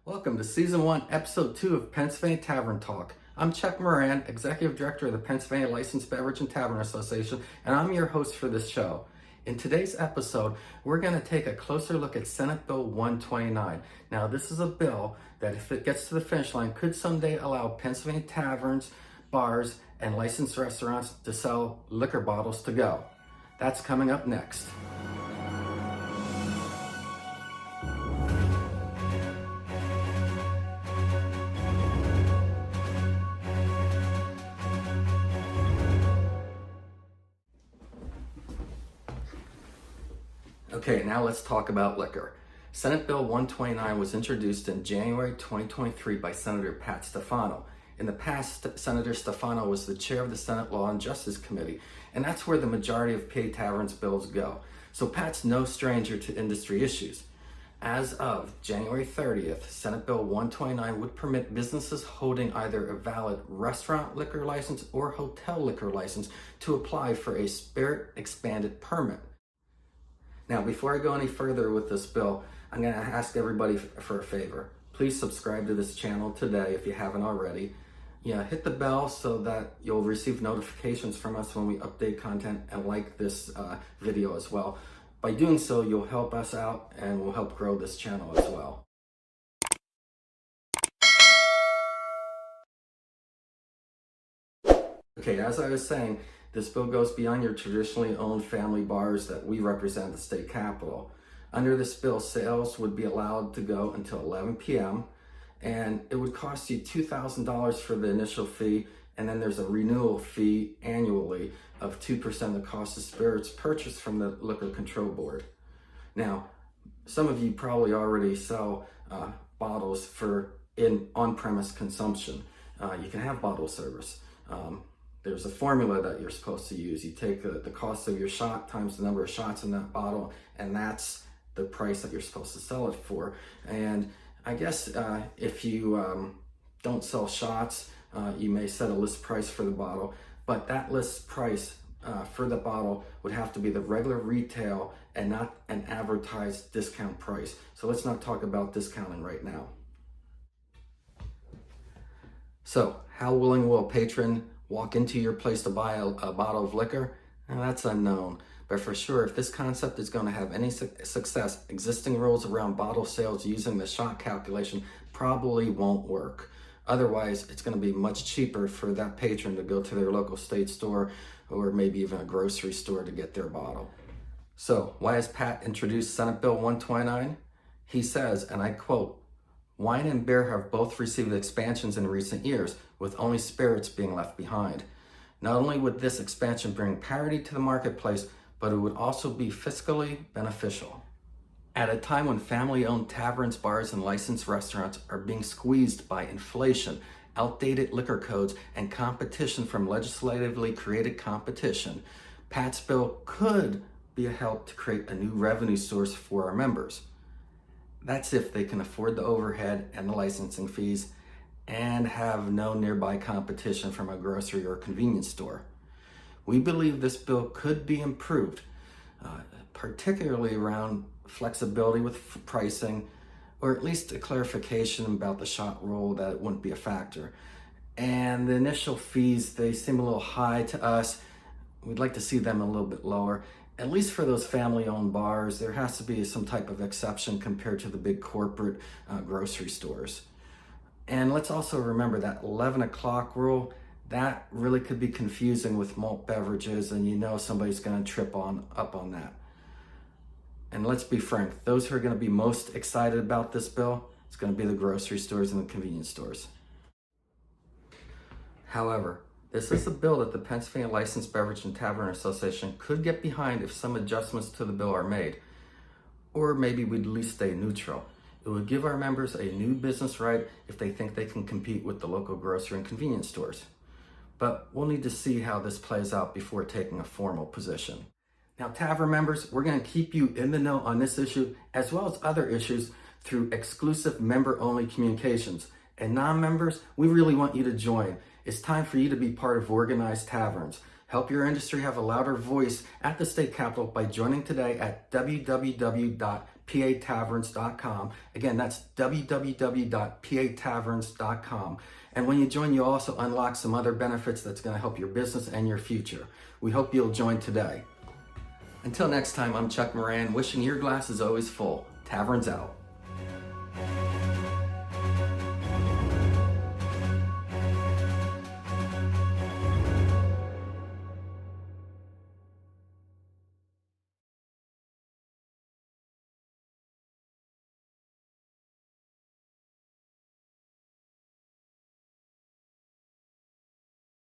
Welcome to Season 1, Episode 2 of Pennsylvania Tavern Talk. I'm Chuck Moran, Executive Director of the Pennsylvania Licensed Beverage and Tavern Association, and I'm your host for this show. In today's episode, we're going to take a closer look at Senate Bill 129. Now, this is a bill that, if it gets to the finish line, could someday allow Pennsylvania taverns, bars, and licensed restaurants to sell liquor bottles to go. That's coming up next. Okay, now let's talk about liquor. Senate Bill 129 was introduced in January 2023 by Senator Pat Stefano. In the past, Senator Stefano was the chair of the Senate Law and Justice Committee, and that's where the majority of PA Taverns bills go. So Pat's no stranger to industry issues. As of January 30th, Senate Bill 129 would permit businesses holding either a valid restaurant liquor license or hotel liquor license to apply for a spirit expanded permit. Now, before I go any further with this bill, I'm going to ask everybody for a favor. Please subscribe to this channel today if you haven't already. Hit the bell so that you'll receive notifications from us when we update content, and like this video as well. By doing so, you'll help us out and will help grow this channel as well. Okay, as I was saying, this bill goes beyond your traditionally owned family bars that we represent at the state capitol. Under this bill, sales would be allowed to go until 11 p.m. and it would cost you $2,000 for the initial fee, and then there's a renewal fee annually of 2% of the cost of spirits purchased from the Liquor Control Board. Now, some of you probably already sell bottles for on-premise consumption. You can have bottle service. There's a formula that you're supposed to use. You take the cost of your shot times the number of shots in that bottle, and that's the price that you're supposed to sell it for. And I guess if you don't sell shots, you may set a list price for the bottle, but that list price for the bottle would have to be the regular retail and not an advertised discount price. So let's not talk about discounting right now. So how willing will a patron walk into your place to buy a bottle of liquor? Now, that's unknown. But for sure, if this concept is going to have any success, existing rules around bottle sales using the shot calculation probably won't work. Otherwise, it's going to be much cheaper for that patron to go to their local state store or maybe even a grocery store to get their bottle. So why has Pat introduced Senate Bill 129? He says, and I quote, "Wine and beer have both received expansions in recent years, with only spirits being left behind. Not only would this expansion bring parity to the marketplace, but it would also be fiscally beneficial." At a time when family-owned taverns, bars, and licensed restaurants are being squeezed by inflation, outdated liquor codes, and competition from legislatively created competition, Pat's bill could be a help to create a new revenue source for our members. That's if they can afford the overhead and the licensing fees and have no nearby competition from a grocery or convenience store. We believe this bill could be improved, particularly around flexibility with pricing, or at least a clarification about the shot rule that it wouldn't be a factor. And the initial fees, they seem a little high to us. We'd like to see them a little bit lower. At least for those family-owned bars, there has to be some type of exception compared to the big corporate grocery stores. And let's also remember that 11 o'clock rule, that really could be confusing with malt beverages, and somebody's going to trip up on that. And let's be frank, those who are going to be most excited about this bill, it's going to be the grocery stores and the convenience stores. However, this is a bill that the Pennsylvania Licensed Beverage and Tavern Association could get behind if some adjustments to the bill are made. Or maybe we'd at least stay neutral. It would give our members a new business right if they think they can compete with the local grocery and convenience stores. But we'll need to see how this plays out before taking a formal position. Now, Tavern members, we're going to keep you in the know on this issue as well as other issues through exclusive member-only communications. And non-members, we really want you to join. It's time for you to be part of organized taverns. Help your industry have a louder voice at the state capitol by joining today at www.ptaverns.com. www.pataverns.com. Again, that's www.pataverns.com. And when you join, you also unlock some other benefits that's going to help your business and your future. We hope you'll join today. Until next time, I'm Chuck Moran, wishing your glass is always full. Taverns out.